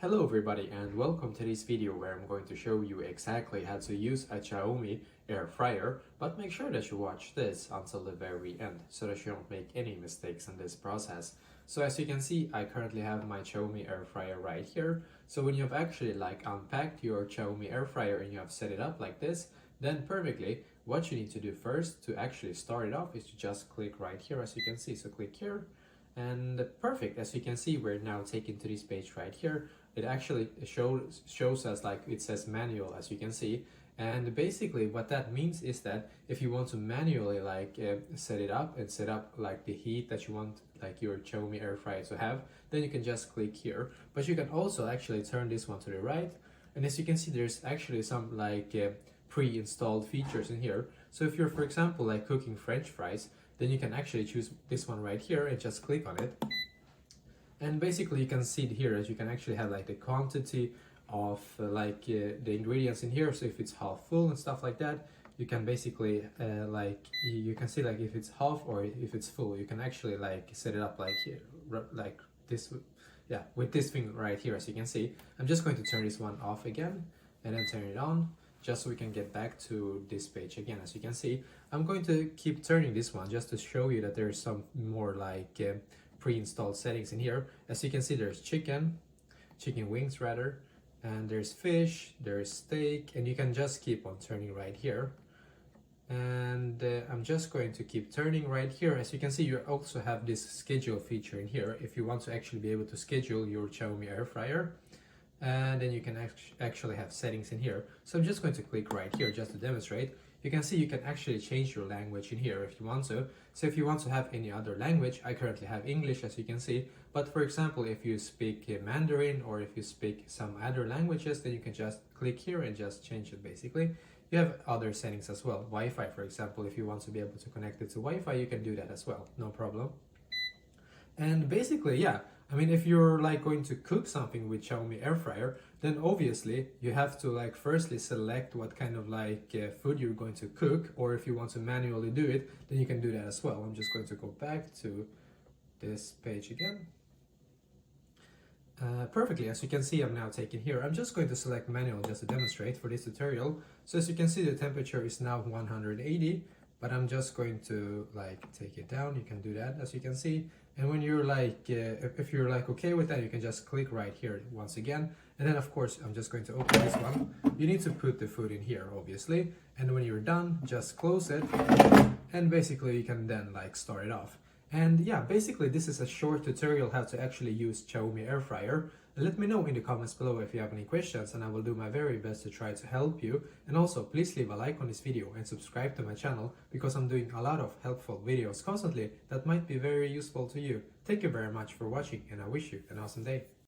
Hello everybody and welcome to this video where I'm going to show you exactly how to use a Xiaomi air fryer, but make sure that you watch this until the very end so that you don't make any mistakes in this process. So as you can see, I currently have my Xiaomi air fryer right here. So when you have actually unpacked your Xiaomi air fryer and you have set it up like this, then perfectly, what you need to do first to actually start it off is to just click right here as you can see. So click here. And perfect, as you can see, we're now taken to this page right here. It actually shows us it says manual, as you can see. And basically what that means is that if you want to manually set it up and set up the heat that you want your Xiaomi air fryer to have, then you can just click here. But you can also actually turn this one to the right. And as you can see, there's actually some pre-installed features in here. So if you're, for example, cooking French fries, then you can actually choose this one right here and just click on it. And basically you can see it here as you can actually have the quantity of the ingredients in here. So if it's half full and stuff like that, you can basically you can see if it's half or if it's full. You can actually set it up here, like this, yeah, with this thing right here. As you can see, I'm just going to turn this one off again and then turn it on, just so we can get back to this page again. As you can see, I'm going to keep turning this one just to show you that there's some more pre-installed settings in here. As you can see, there's chicken wings rather, and there's fish, there's steak, and you can just keep on turning right here. And I'm just going to keep turning right here. As you can see, you also have this schedule feature in here if you want to actually be able to schedule your Xiaomi air fryer. And then you can actually have settings in here. So I'm just going to click right here just to demonstrate. You can see you can actually change your language in here if you want to. So if you want to have any other language, I currently have English, as you can see. But for example, if you speak Mandarin or if you speak some other languages, then you can just click here and just change it basically. You have other settings as well. Wi-Fi, for example, if you want to be able to connect it to Wi-Fi, you can do that as well, no problem. And basically, yeah, I mean, if you're going to cook something with Xiaomi air fryer, then obviously you have to firstly select what kind of food you're going to cook, or if you want to manually do it, then you can do that as well. I'm just going to go back to this page again. Perfectly, as you can see, I'm now taken here. I'm just going to select manual just to demonstrate for this tutorial. So as you can see, the temperature is now 180, but I'm just going to take it down. You can do that, as you can see. And when you're if you're okay with that, you can just click right here once again. And then of course, I'm just going to open this one. You need to put the food in here, obviously. And when you're done, just close it. And basically you can then start it off. And yeah, basically this is a short tutorial how to actually use Xiaomi air fryer. Let me know in the comments below if you have any questions, and I will do my very best to try to help you. And also, please leave a like on this video and subscribe to my channel, because I'm doing a lot of helpful videos constantly that might be very useful to you. Thank you very much for watching, and I wish you an awesome day.